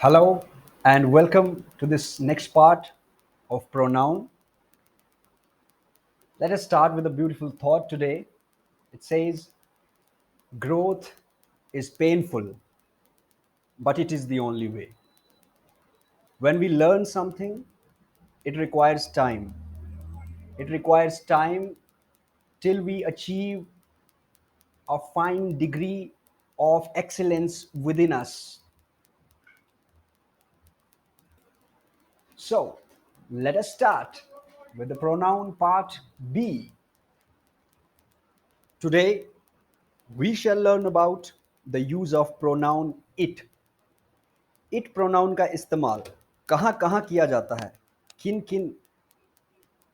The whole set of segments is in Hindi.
Hello and welcome to this next part of pronoun. Let us start with a beautiful thought today. It says, growth is painful, but it is the only way. When we learn something, it requires time. It requires time till we achieve a fine degree of excellence within us. So, let us start with the pronoun part B. Today, we shall learn about the use of pronoun it. It pronoun का इस्तेमाल कहाँ कहाँ किया जाता है, किन किन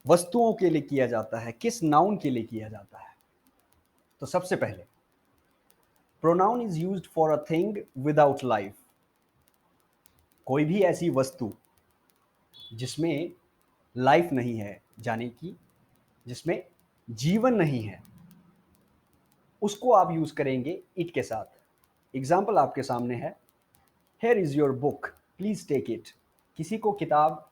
वस्तुओं के लिए किया जाता है, किस नाउन के लिए किया जाता है। तो सबसे पहले pronoun is used for a thing without life. कोई भी ऐसी वस्तु जिसमें लाइफ नहीं है, यानी कि जिसमें जीवन नहीं है, उसको आप यूज करेंगे इट के साथ। एग्जाम्पल आपके सामने है, here is your book please take it. किसी को किताब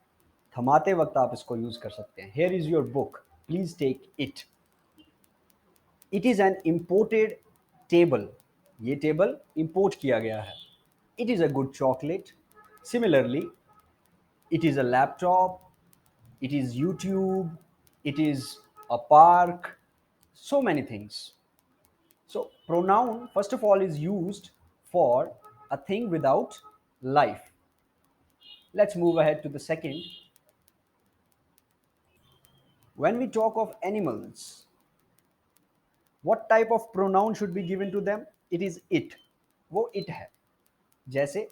थमाते वक्त आप इसको यूज कर सकते हैं, here is your book please take it. It is an imported table, ये टेबल इंपोर्ट किया गया है। It is a good chocolate. Similarly, it is a laptop, it is YouTube, it is a park, so many things. So pronoun first of all is used for a thing without life. Let's move ahead to the second. When we talk of animals, what type of pronoun should be given to them? It is it. वो it है। जैसे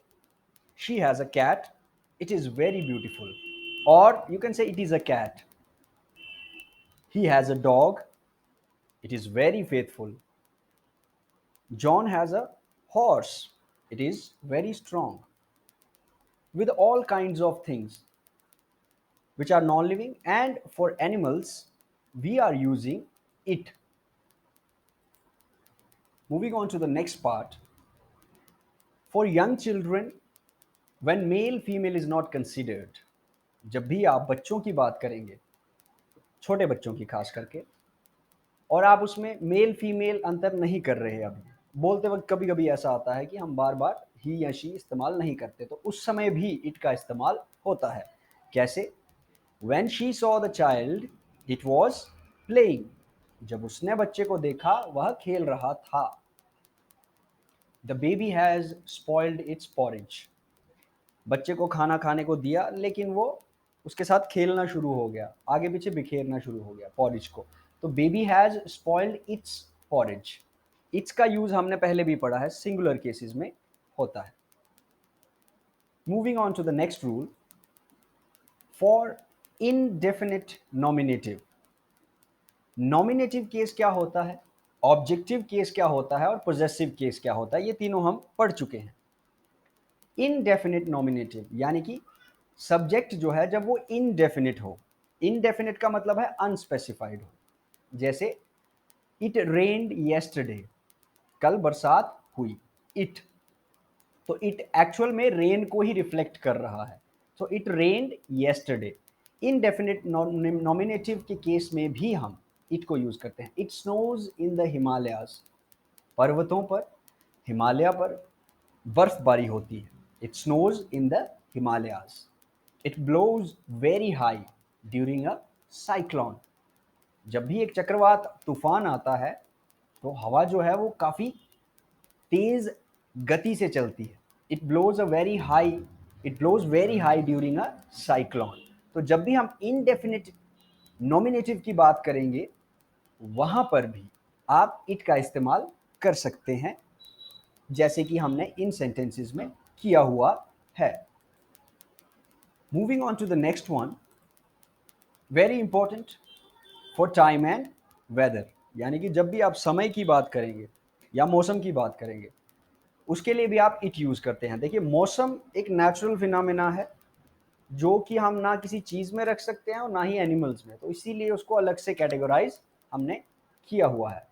she has a cat, it is very beautiful. Or you can say it is a cat. He has a dog, it is very faithful. John has a horse, it is very strong. With all kinds of things which are non living, and for animals, we are using it. Moving on to the next part. For young children, when male female is not considered, जब भी आप बच्चों की बात करेंगे, छोटे बच्चों की खास करके, और आप उसमें मेल फीमेल अंतर नहीं कर रहे, अभी बोलते वक्त कभी कभी ऐसा आता है कि हम बार बार ही या शी इस्तेमाल नहीं करते, तो उस समय भी इट का इस्तेमाल होता है। कैसे? When she saw the child, it was playing. जब उसने बच्चे को देखा, वह खेल रहा था। The baby has spoiled its porridge. बच्चे को खाना खाने को दिया, लेकिन वो उसके साथ खेलना शुरू हो गया, आगे पीछे बिखेरना शुरू हो गया porridge को। तो baby has spoiled its porridge. Its का यूज हमने पहले भी पढ़ा है, सिंगुलर केसेस में होता है। Moving on to the next rule. For indefinite nominative, nominative case क्या होता है, ऑब्जेक्टिव केस क्या होता है और पोजेसिव केस क्या होता है, ये तीनों हम पढ़ चुके हैं। इनडेफिनिट नॉमिनेटिव यानी कि सब्जेक्ट जो है जब वो इनडेफिनिट हो। इनडेफिनिट का मतलब है अनस्पेसिफाइड हो। जैसे इट रेन्ड येस्टरडे, कल बरसात हुई। इट, तो इट एक्चुअल में रेन को ही रिफ्लेक्ट कर रहा है। तो it rained yesterday. Indefinite nominative के केस में भी हम इट को यूज करते हैं। It snows in the Himalayas, पर्वतों पर, हिमालय पर बर्फबारी होती है। It snows in the Himalayas. It blows very high during a cyclone, जब भी एक चक्रवात तूफान आता है तो हवा जो है वो काफी तेज गति से चलती है। It blows a very high, it blows very high during a cyclone. तो जब भी हम इनडेफिनिट नॉमिनेटिव की बात करेंगे, वहां पर भी आप इट का इस्तेमाल कर सकते हैं, जैसे कि हमने इन सेंटेंसेस में किया हुआ है। Moving on to the next one, very important for time and weather, यानी कि जब भी आप समय की बात करेंगे या मौसम की बात करेंगे, उसके लिए भी आप इट यूज करते हैं। देखिए, मौसम एक नेचुरल फिनोमेना है जो कि हम ना किसी चीज में रख सकते हैं और ना ही एनिमल्स में, तो इसीलिए उसको अलग से कैटेगराइज हमने किया हुआ है।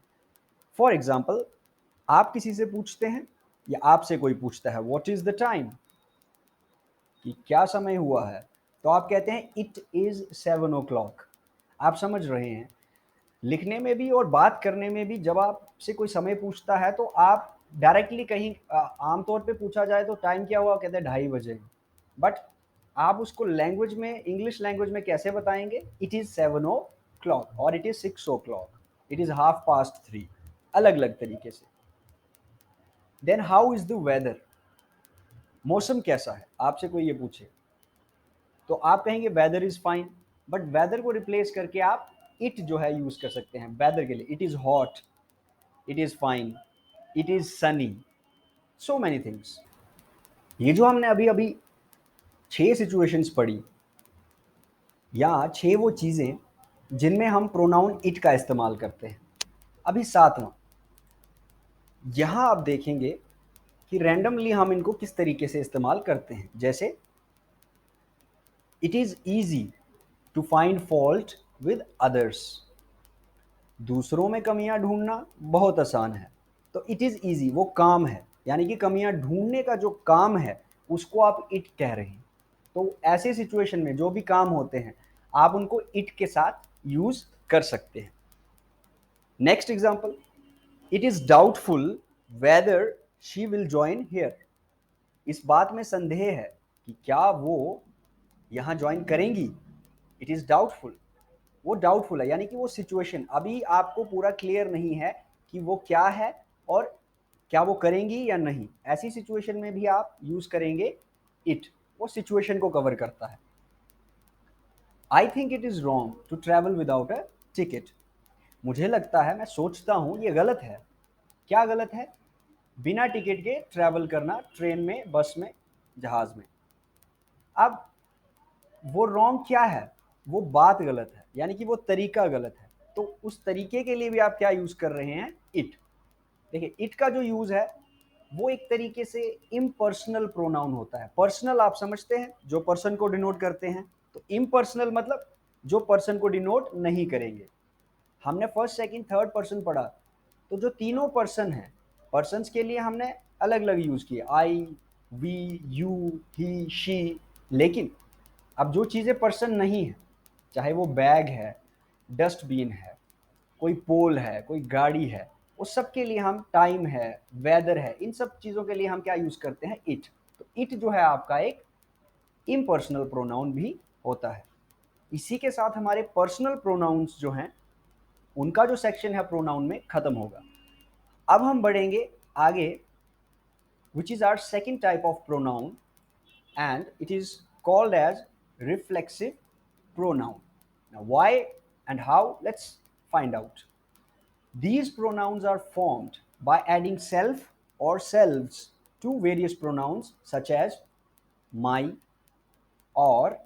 फॉर एग्जाम्पल, आप किसी से पूछते हैं या आपसे कोई पूछता है व्हाट इज द टाइम, कि क्या समय हुआ है, तो आप कहते हैं इट इज़ 7 o'clock। आप समझ रहे हैं, लिखने में भी और बात करने में भी जब आपसे कोई समय पूछता है तो आप डायरेक्टली कहीं आमतौर पे पूछा जाए तो टाइम क्या हुआ, कहते हैं 2:30 बजे। बट आप उसको लैंग्वेज में, इंग्लिश लैंग्वेज में कैसे बताएंगे, इट इज़ 7 o'clock और it is 6 o'clock, it is 3:30, अलग अलग तरीके से। Then how is the weather, मौसम कैसा है, आपसे कोई ये पूछे तो आप कहेंगे weather is fine. But weather को रिप्लेस करके आप इट जो है यूज़ कर सकते हैं वेदर के लिए। It is hot, it is fine, it is Sunny, so many things. ये जो हमने अभी अभी 6 सिचुएशंस पढ़ी, या 6 वो चीज़ें जिनमें हम प्रोनाउन इट का इस्तेमाल करते हैं। अभी 7वां, यहाँ आप देखेंगे कि रैंडमली हम इनको किस तरीके से इस्तेमाल करते हैं। जैसे it is easy to find fault with others, दूसरों में कमियां ढूंढना बहुत आसान है। तो इट इज़ ईजी, वो काम है, यानी कि कमियां ढूंढने का जो काम है उसको आप इट कह रहे हैं। तो ऐसे सिचुएशन में जो भी काम होते हैं आप उनको इट के साथ यूज कर सकते हैं। Next example, it is doubtful whether she will join here, इस बात में संदेह है कि क्या वो यहाँ ज्वाइन करेंगी। इट इज डाउटफुल, वो डाउटफुल है, यानी कि वो सिचुएशन अभी आपको पूरा क्लियर नहीं है कि वो क्या है और क्या वो करेंगी या नहीं। ऐसी सिचुएशन में भी आप यूज करेंगे इट, वो सिचुएशन को कवर करता है। I think it is wrong to travel without a ticket, मुझे लगता है, मैं सोचता हूँ ये गलत है। क्या गलत है, बिना टिकट के ट्रैवल करना, ट्रेन में, बस में, जहाज में। अब वो रॉन्ग क्या है, वो बात गलत है, यानी कि वो तरीका गलत है। तो उस तरीके के लिए भी आप क्या यूज कर रहे हैं, इट। देखिए इट का जो यूज है वो एक तरीके से इम्पर्सनल प्रोनाउन होता है। पर्सनल आप समझते हैं, जो पर्सन को डिनोट करते हैं। तो इम्पर्सनल मतलब जो पर्सन को डिनोट नहीं करेंगे। हमने फर्स्ट सेकंड थर्ड पर्सन पढ़ा, तो जो तीनों पर्सन हैं, पर्सन्स के लिए हमने अलग अलग यूज किए, आई, वी, यू, ही, शी। लेकिन अब जो चीज़ें पर्सन नहीं है, चाहे वो बैग है, डस्टबिन है, कोई पोल है, कोई गाड़ी है, उस सब के लिए हम, टाइम है, वेदर है, इन सब चीज़ों के लिए हम क्या यूज़ करते हैं, इट। तो इट जो है आपका एक इम्पर्सनल प्रोनाउन भी होता है। इसी के साथ हमारे पर्सनल प्रोनाउंस जो हैं उनका जो सेक्शन है प्रोनाउन में खत्म होगा। अब हम बढ़ेंगे आगे, which is our second type of pronoun, and it is called as reflexive pronoun. Now, why and how? Let's find out. These pronouns are formed by adding self or selves to various pronouns such as my, or,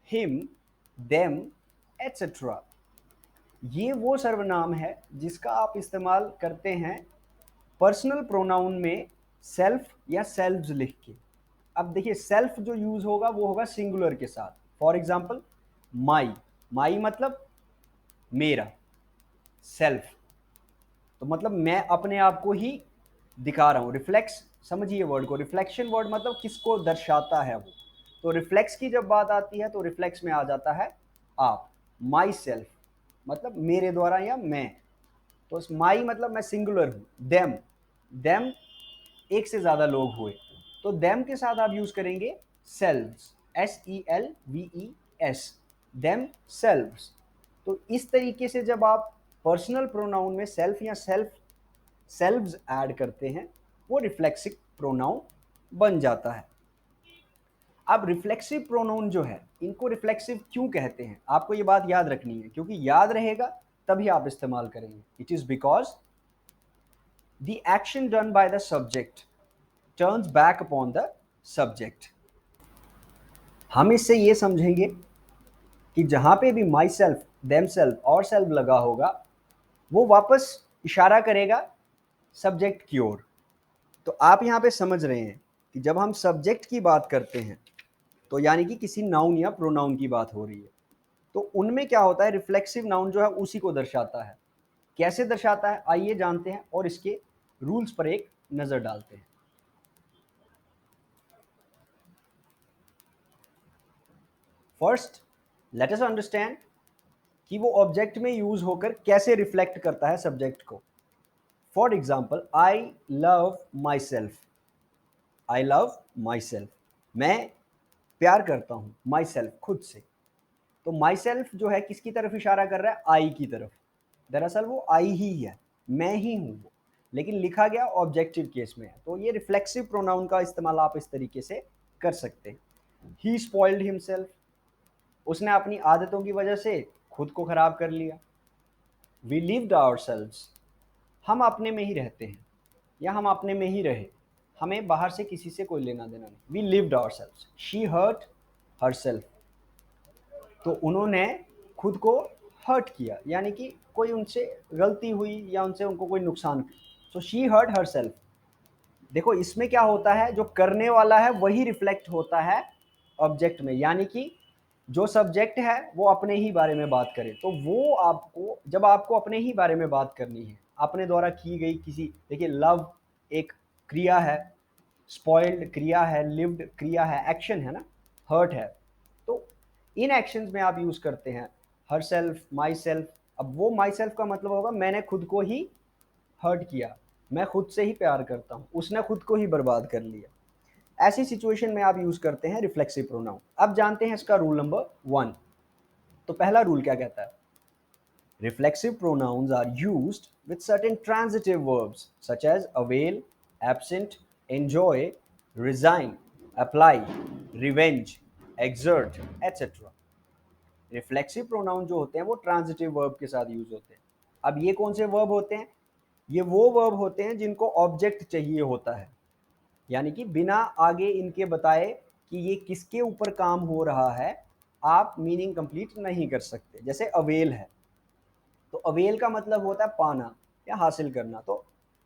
him, them, etc. ये वो सर्वनाम है जिसका आप इस्तेमाल करते हैं पर्सनल प्रोनाउन में सेल्फ या सेल्व्स लिख के। अब देखिए सेल्फ जो यूज होगा वो होगा सिंगुलर के साथ। फॉर एग्जाम्पल माई, माई मतलब मेरा, सेल्फ तो मतलब मैं अपने आप को ही दिखा रहा हूँ। रिफ्लेक्स, समझिए वर्ड को, रिफ्लेक्शन वर्ड मतलब किसको दर्शाता है वो। तो रिफ्लेक्स की जब बात आती है तो रिफ्लेक्स में आ जाता है आप। माई सेल्फ मतलब मेरे द्वारा या मैं। तो माई मतलब मैं सिंगुलर हूँ। देम, देम एक से ज्यादा लोग हुए, तो देम के साथ आप यूज करेंगे सेल्व्स, SELVES, देम सेल्व्स। तो इस तरीके से जब आप पर्सनल प्रोनाउन में सेल्फ या सेल्व्स ऐड करते हैं वो रिफ्लेक्सिव प्रोनाउन बन जाता है। अब रिफ्लेक्सिव प्रोनाउन जो है, इनको रिफ्लेक्सिव क्यों कहते हैं, आपको ये बात याद रखनी है, क्योंकि याद रहेगा तभी आप इस्तेमाल करेंगे। It is because the action done by the subject turns back upon the subject. हम इससे ये समझेंगे कि जहां पे भी माई सेल्फ, देम सेल्फ और सेल्फ लगा होगा वो वापस इशारा करेगा सब्जेक्ट की ओर। तो आप यहां पे समझ रहे हैं कि जब हम सब्जेक्ट की बात करते हैं तो यानी कि किसी नाउन या प्रोनाउन की बात हो रही है, तो उनमें क्या होता है, रिफ्लेक्सिव नाउन जो है उसी को दर्शाता है। कैसे दर्शाता है आइए जानते हैं और इसके रूल्स पर एक नजर डालते हैं। फर्स्ट लेट अस अंडरस्टैंड कि वो ऑब्जेक्ट में यूज होकर कैसे रिफ्लेक्ट करता है सब्जेक्ट को। For example, I love my self, I love my self, मैं प्यार करता हूं माई सेल्फ, खुद से। तो माई सेल्फ जो है किसकी तरफ इशारा कर रहा है? आई की तरफ। दरअसल वो आई ही है, मैं ही हूं वो, लेकिन लिखा गया ऑब्जेक्टिव केस में है। तो ये रिफ्लेक्सिव प्रोनाउन का इस्तेमाल आप इस तरीके से कर सकते हैं। ही स्पॉइल्ड हिमसेल्फ, उसने अपनी आदतों की वजह से खुद को खराब कर लिया। वी लिव्ड आवरसेल्व्स, हम अपने में ही रहते हैं या हम अपने में ही रहे, हमें बाहर से किसी से कोई लेना देना नहीं। We lived ourselves. She hurt herself, तो उन्होंने खुद को हर्ट किया, यानी कि कोई उनसे गलती हुई या उनसे उनको कोई नुकसान। So she hurt herself. देखो इसमें क्या होता है, जो करने वाला है वही रिफ्लेक्ट होता है ऑब्जेक्ट में, यानी कि जो सब्जेक्ट है वो अपने ही बारे में बात करे। तो वो आपको, जब आपको अपने ही बारे में बात करनी है, अपने द्वारा की गई किसी, देखिए लव एक क्रिया है, स्पॉइल्ड क्रिया है, लिव्ड क्रिया है, एक्शन है ना, हर्ट है। तो इन एक्शंस में आप यूज करते हैं हर सेल्फ, माई सेल्फ। अब वो माई सेल्फ का मतलब होगा मैंने खुद को ही हर्ट किया, मैं खुद से ही प्यार करता हूं, उसने खुद को ही बर्बाद कर लिया। ऐसी सिचुएशन में आप यूज करते हैं रिफ्लेक्सिव प्रोनाउन। अब जानते हैं इसका रूल नंबर 1। तो पहला रूल क्या कहता है? Reflexive pronouns are used with certain transitive verbs such as avail, absent, enjoy, resign, apply, revenge, exert, etc. Reflexive pronoun जो होते हैं वो ट्रांजिटिव वर्ब के साथ यूज होते हैं। अब ये कौन से वर्ब होते हैं? ये वो वर्ब होते हैं जिनको ऑब्जेक्ट चाहिए होता है, यानी कि बिना आगे इनके बताए कि ये किसके ऊपर काम हो रहा है आप मीनिंग कंप्लीट नहीं कर सकते। जैसे अवेल है, तो अवेल का मतलब होता है पाना या हासिल करना। तो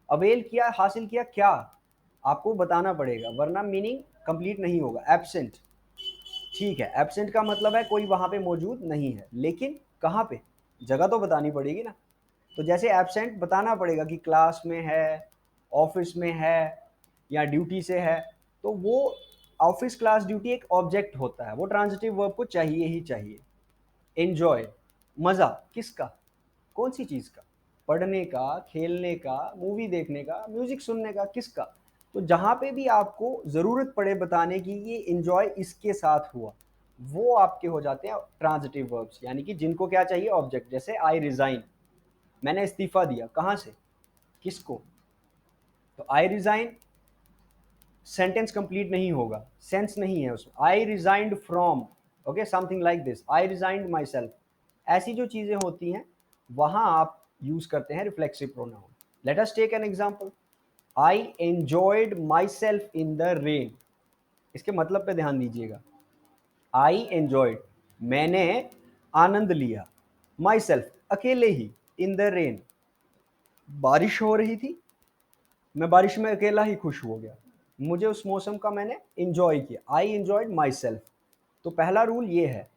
अवेल किया, हासिल किया क्या, आपको बताना पड़ेगा वरना मीनिंग कंप्लीट नहीं होगा। एब्सेंट, ठीक है, एब्सेंट का मतलब है कोई वहां पे मौजूद नहीं है, लेकिन कहाँ पे, जगह तो बतानी पड़ेगी ना। तो जैसे एब्सेंट बताना पड़ेगा कि क्लास में है, ऑफिस में है, या ड्यूटी से है। तो वो ऑफिस, क्लास, ड्यूटी एक ऑब्जेक्ट होता है, वो ट्रांजिटिव वर्ब को चाहिए ही चाहिए। एंजॉय, मजा किसका, कौन सी चीज का? पढ़ने का, खेलने का, मूवी देखने का, म्यूजिक सुनने का, किसका? तो जहां पे भी आपको जरूरत पड़े बताने की ये एंजॉय इसके साथ हुआ, वो आपके हो जाते हैं ट्रांजिटिव वर्ब्स, यानी कि जिनको क्या चाहिए? ऑब्जेक्ट। जैसे आई रिजाइन, मैंने इस्तीफा दिया, कहां से, किसको? तो आई रिजाइन सेंटेंस कंप्लीट नहीं होगा, सेंस नहीं है उसमें। I resigned from, okay, something like this, I resigned myself. ऐसी जो चीजें होती हैं वहां आप यूज करते हैं reflexive pronoun. Let us take an example, I enjoyed myself in the rain. इसके मतलब पे ध्यान दीजिएगा। आई एंजॉयड, मैंने आनंद लिया, माई सेल्फ, अकेले ही, इन द रेन, बारिश हो रही थी, मैं बारिश में अकेला ही खुश हो गया, मुझे उस मौसम का मैंने एंजॉय किया। आई एंजॉयड माई सेल्फ। तो पहला रूल ये है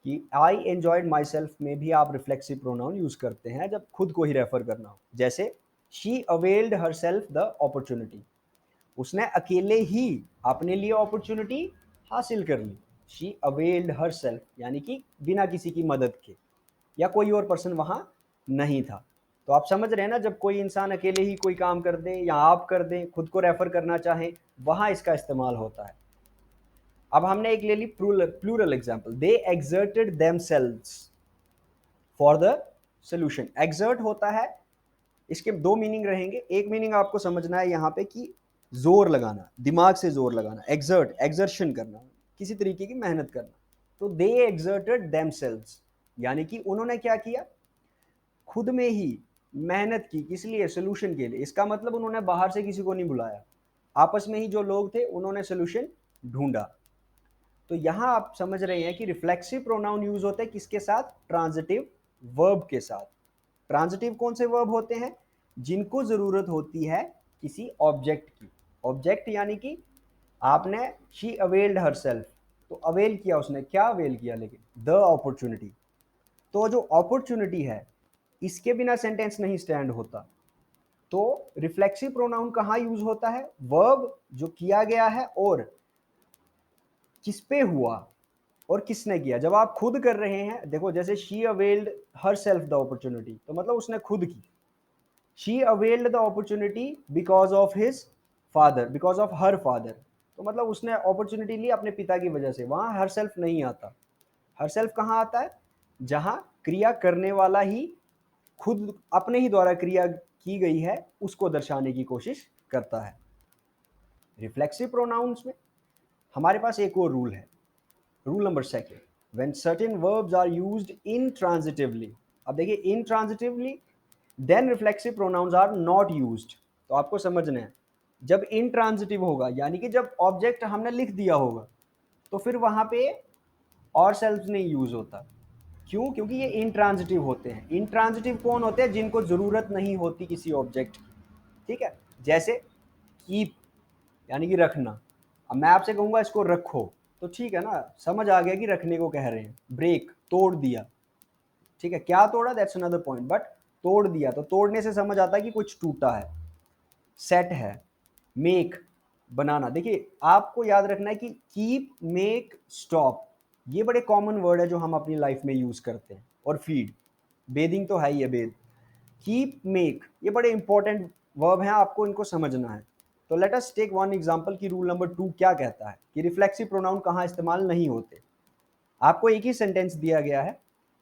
कि आई एंजॉयड माई सेल्फ में भी आप रिफ्लेक्सिव प्रोनाउन यूज करते हैं जब खुद को ही रेफर करना हो। जैसे she availed her self the opportunity, उसने अकेले ही अपने लिए अपॉर्चुनिटी हासिल कर ली। शी अवेल्ड हर सेल्फ, यानी कि बिना किसी की मदद के, या कोई और पर्सन वहां नहीं था। तो आप समझ रहे हैं ना, जब कोई इंसान अकेले ही कोई काम कर दे या आप कर दें, खुद को रेफर करना चाहें, वहां इसका इस्तेमाल होता है। अब हमने एक ले ली plural example, they exerted themselves for the solution. Exert होता है, इसके दो मीनिंग रहेंगे। एक मीनिंग आपको समझना है यहाँ पे कि जोर लगाना, दिमाग से जोर लगाना, एक्सर्ट, एक्सर्शन करना, किसी तरीके की मेहनत करना। तो दे एक्सर्टेड देमसेल्व्स, यानी कि उन्होंने क्या किया, खुद में ही मेहनत की, किस लिए? सोल्यूशन के लिए। इसका मतलब उन्होंने बाहर से किसी को नहीं बुलाया, आपस में ही जो लोग थे उन्होंने सोल्यूशन ढूंढा। तो यहां आप समझ रहे हैं कि रिफ्लेक्सिव प्रोनाउन यूज होते हैं किसके साथ? ट्रांजिटिव वर्ब के साथ। ट्रांजिटिव कौन से वर्ब होते हैं? जिनको जरूरत होती है किसी ऑब्जेक्ट की। ऑब्जेक्ट यानी कि आपने शी अवेल्ड हरसेल्फ, तो अवेल किया उसने, क्या अवेल किया? लेकिन द अपॉर्चुनिटी। तो जो अपॉर्चुनिटी है इसके बिना सेंटेंस नहीं स्टैंड होता। तो रिफ्लेक्सिव प्रोनाउन कहां यूज होता है? वर्ब जो किया गया है और किस पे हुआ, और किसने किया? जब आप खुद कर रहे हैं, देखो जैसे she availed her self the opportunity, तो मतलब उसने खुद की। She availed the opportunity because of his father, because of her father, तो मतलब उसने अपॉर्चुनिटी ली अपने पिता की वजह से। वहां हर सेल्फ नहीं आता। हर सेल्फ कहाँ आता है? जहां क्रिया करने वाला ही खुद अपने ही द्वारा क्रिया की गई है उसको दर्शाने की कोशिश करता है। रिफ्लेक्सिव प्रोनाउंस में हमारे पास एक और रूल है, rule number second, when certain verbs are used intransitively। अब देखिए intransitively, then reflexive pronouns are not used. तो आपको समझना है, जब इंट्रांजिटिव होगा यानी कि जब ऑब्जेक्ट हमने लिख दिया होगा, तो फिर वहां पे और सेल्फ नहीं यूज होता। क्यों? क्योंकि ये इंट्रांजिटिव होते हैं। इंट्रांजिटिव कौन होते हैं? जिनको जरूरत नहीं होती किसी ऑब्जेक्ट की। ठीक है, जैसे कीप यानी कि रखना। अब मैं आपसे कहूंगा इसको रखो, तो ठीक है ना, समझ आ गया कि रखने को कह रहे हैं। ब्रेक, तोड़ दिया। ठीक है, क्या तोड़ा दैट्स अनदर पॉइंट, बट तोड़ दिया तो तोड़ने से समझ आता है कि कुछ टूटा है। सेट है, मेक, बनाना। देखिए आपको याद रखना है कि कीप, मेक, स्टॉप, ये बड़े कॉमन वर्ड है जो हम अपनी लाइफ में यूज करते हैं। और फीड, बेदिंग तो है ही है, बेद। कीप, मेक, ये बड़े इंपॉर्टेंट वर्ब हैं, आपको इनको समझना है। तो let us take one example कि रूल नंबर 2 क्या कहता है कि रिफ्लेक्सिव प्रोनाउन कहाँ इस्तेमाल नहीं होते। आपको एक ही सेंटेंस दिया गया है,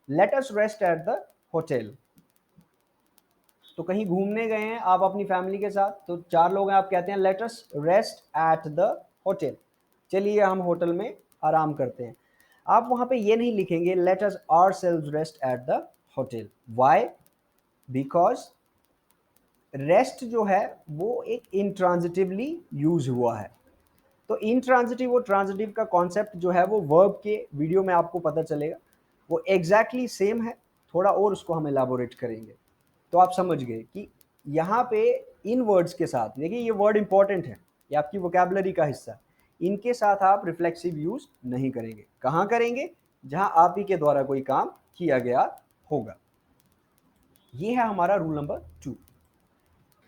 let us rest at the hotel. तो कहीं घूमने गए हैं आप अपनी फैमिली के साथ, तो 4 लोग हैं, आप कहते हैं let us rest at the hotel, चलिए हम होटल में आराम करते हैं। आप वहां पे ये नहीं लिखेंगे let us ourselves rest at the hotel. Why? Because rest जो है वो एक इंट्रांजिटिवली यूज हुआ है। तो इंट्रांजिटिव और ट्रांजिटिव का कॉन्सेप्ट जो है वो वर्ब के वीडियो में आपको पता चलेगा, वो एग्जैक्टली सेम है, थोड़ा और उसको हम एलाबोरेट करेंगे। तो आप समझ गए कि यहाँ पे इन वर्ड्स के साथ, देखिए ये वर्ड इंपॉर्टेंट है, ये आपकी वोकैबुलरी का हिस्सा है, इनके साथ आप रिफ्लेक्सिव यूज नहीं करेंगे। कहाँ करेंगे? जहां आप ही के द्वारा कोई काम किया गया होगा। ये है हमारा रूल नंबर 2।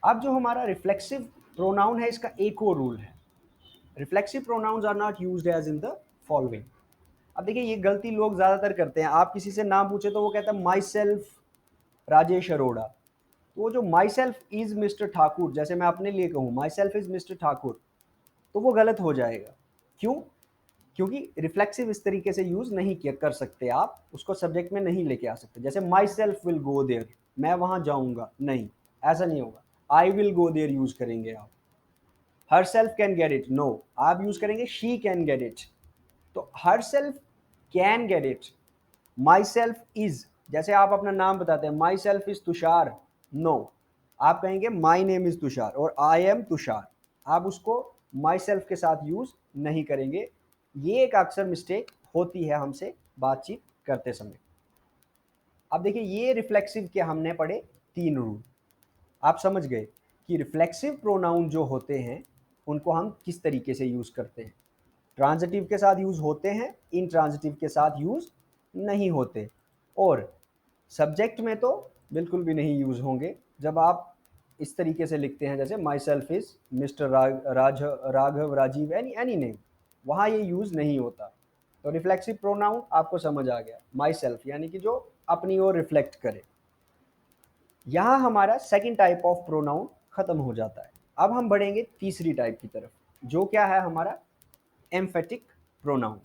अब जो हमारा रिफ्लेक्सिव प्रोनाउन है, इसका एक और रूल है, reflexive pronouns are not used as in the following. अब देखिए ये गलती लोग ज्यादातर करते हैं, आप किसी से नाम पूछे तो वो कहता है माई सेल्फ राजेश अरोड़ा। तो वो जो my self is mister Thakur, जैसे मैं अपने लिए कहूँ my self is mister Thakur, तो वो गलत हो जाएगा। क्यों? क्योंकि रिफ्लेक्सिव इस तरीके से यूज नहीं किया कर सकते, आप उसको सब्जेक्ट में नहीं लेके आ सकते। जैसे myself will go there, मैं वहां जाऊंगा, नहीं, ऐसा नहीं होगा। I will go there use करेंगे आप। Herself can get it, no, आप यूज करेंगे शी कैन गेट इट। तो herself can get it, myself is, जैसे आप अपना नाम बताते हैं myself is Tushar, no, आप कहेंगे माई नेम इज तुषार और आई एम तुषार, आप उसको माई सेल्फ के साथ यूज नहीं करेंगे। ये एक अक्सर मिस्टेक होती है हमसे बातचीत करते समय। अब देखिए ये रिफ्लेक्सिव के हमने पढ़े 3 रूल, आप समझ गए कि रिफ्लेक्सिव प्रोनाउन जो होते हैं उनको हम किस तरीके से यूज करते हैं। ट्रांजिटिव के साथ यूज होते हैं, इंट्रांजिटिव के साथ यूज नहीं होते, और सब्जेक्ट में तो बिल्कुल भी नहीं यूज होंगे। जब आप इस तरीके से लिखते हैं जैसे myself is mister Raghav, Rajeev, any name, वहाँ ये यूज नहीं होता। तो रिफ्लेक्सिव प्रोनाउन आपको समझ आ गया, माई सेल्फ यानी कि जो अपनी ओर रिफ्लेक्ट करे। यहाँ हमारा सेकंड टाइप ऑफ प्रोनाउन खत्म हो जाता है। अब हम बढ़ेंगे तीसरी टाइप की तरफ, जो क्या है हमारा एम्फेटिक प्रोनाउन।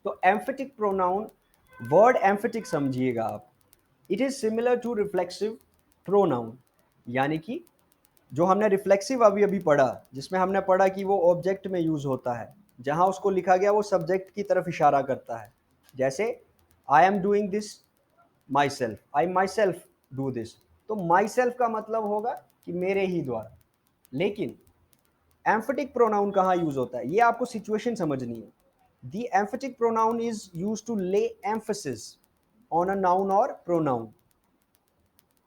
तो एम्फेटिक प्रोनाउन, वर्ड एम्फेटिक समझिएगा आप, it is similar to reflexive pronoun. यानी कि जो हमने रिफ्लेक्सिव अभी अभी पढ़ा, जिसमें हमने पढ़ा कि वो ऑब्जेक्ट में यूज होता है, जहां उसको लिखा गया वो सब्जेक्ट की तरफ इशारा करता है। जैसे I am doing this my self, I my self do this, तो माई सेल्फ का मतलब होगा कि मेरे ही द्वारा। लेकिन एम्फेटिक प्रोनाउन कहाँ यूज होता है, ये आपको सिचुएशन समझनी है। The emphatic pronoun is use to lay emphasis on a noun और प्रोनाउन।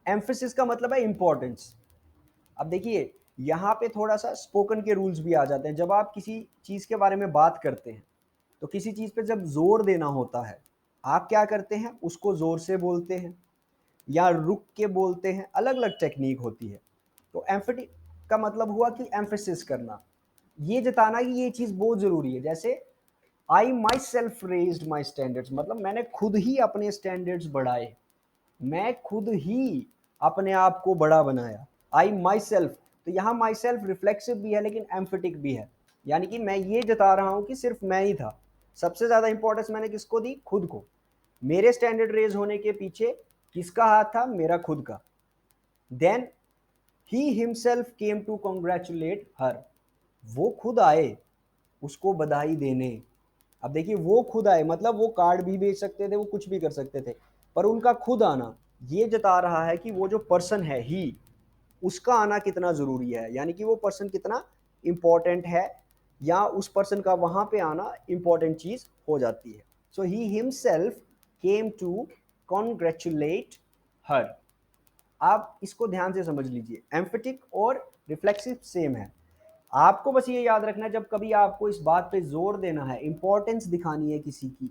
एम्फेसिस का मतलब है इंपॉर्टेंस। अब देखिए यहाँ पे थोड़ा सा स्पोकन के रूल्स भी आ जाते हैं। जब आप किसी चीज के बारे में बात करते हैं, तो किसी चीज पे जब जोर देना होता है, आप क्या करते हैं, उसको जोर से बोलते हैं या रुक के बोलते हैं, अलग अलग टेक्निक होती है। तो एम्फेटिक का मतलब हुआ कि एम्फेसिस करना, ये जताना कि ये चीज बहुत जरूरी है। जैसे I myself raised my standards, मतलब मैंने खुद ही अपने स्टैंडर्ड्स बढ़ाए, मैं खुद ही अपने आप को बड़ा बनाया। आई माई सेल्फ, तो यहाँ माई सेल्फ रिफ्लेक्सिव भी है लेकिन एम्फेटिक भी है, यानी कि मैं ये जता रहा हूं कि सिर्फ मैं ही था। सबसे ज्यादा इंपॉर्टेंस मैंने किसको दी? खुद को। मेरे स्टैंडर्ड रेज होने के पीछे किसका हाथ था? मेरा खुद का। Then he himself came to congratulate her, वो खुद आए उसको बधाई देने। अब देखिए वो खुद आए, मतलब वो कार्ड भी भेज सकते थे, वो कुछ भी कर सकते थे, पर उनका खुद आना ये जता रहा है कि वो जो पर्सन है ही, उसका आना कितना जरूरी है, यानी कि वो पर्सन कितना इंपॉर्टेंट है, या उस पर्सन का वहां पे आना इंपॉर्टेंट चीज हो जाती है। So he himself came to congratulate her. आप इसको ध्यान से समझ लीजिए, एम्फेटिक और रिफ्लेक्सिव सेम है। आपको बस ये याद रखना है, जब कभी आपको इस बात पे जोर देना है, इंपॉर्टेंस दिखानी है किसी की,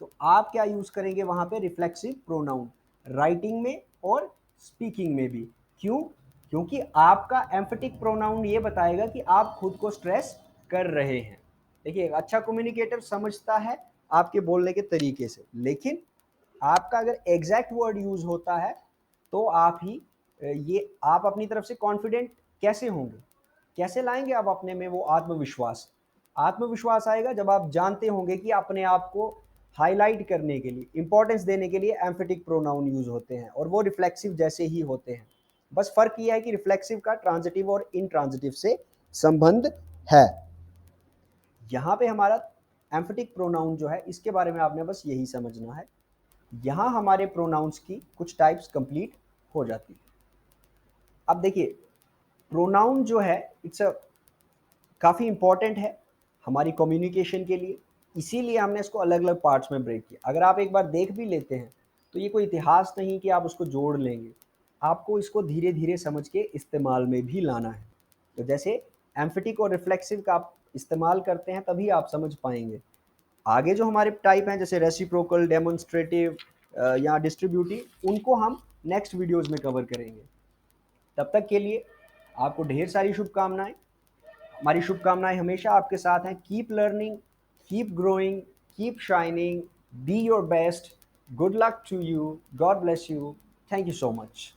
तो आप क्या यूज करेंगे वहां पे? रिफ्लेक्सिव प्रोनाउन, राइटिंग में और स्पीकिंग में भी। क्यों? क्योंकि आपका एम्फेटिक प्रोनाउन ये बताएगा कि आप खुद को स्ट्रेस कर रहे हैं। देखिए अच्छा कम्युनिकेटर समझता है आपके बोलने के तरीके से, लेकिन आपका अगर एग्जैक्ट वर्ड यूज होता है तो आप ही ये आप अपनी तरफ से कॉन्फिडेंट कैसे होंगे? कैसे लाएंगे आप अपने में वो आत्मविश्वास? आत्मविश्वास आएगा जब आप जानते होंगे कि अपने आप को हाईलाइट करने के लिए, इंपॉर्टेंस देने के लिए एम्फेटिक प्रोनाउन यूज होते हैं, और वो रिफ्लेक्सिव जैसे ही होते हैं। बस फर्क यह है कि रिफ्लेक्सिव का ट्रांजिटिव और इंट्रांजिटिव से संबंध है। यहाँ पे हमारा एम्फेटिक प्रोनाउन जो है, इसके बारे में आपने बस यही समझना है। यहाँ हमारे प्रोनाउंस की कुछ टाइप्स कंप्लीट हो जाती है। अब देखिए प्रोनाउन जो है इट्स अ काफ़ी इंपॉर्टेंट है हमारी कम्युनिकेशन के लिए, इसीलिए हमने इसको अलग अलग पार्ट्स में ब्रेक किया। अगर आप एक बार देख भी लेते हैं तो ये कोई इतिहास नहीं कि आप उसको जोड़ लेंगे, आपको इसको धीरे धीरे समझ के इस्तेमाल में भी लाना है। तो जैसे एम्फेटिक और रिफ्लेक्सिव का आप इस्तेमाल करते हैं तभी आप समझ पाएंगे। आगे जो हमारे टाइप हैं जैसे रेसिप्रोकल, डेमोन्स्ट्रेटिव या डिस्ट्रीब्यूटिव, उनको हम नेक्स्ट वीडियोस में कवर करेंगे। तब तक के लिए आपको ढेर सारी शुभकामनाएं। हमारी शुभकामनाएं हमेशा आपके साथ हैं। Keep learning, keep growing, keep shining, be your best. Good luck to you, God bless you, thank you so much.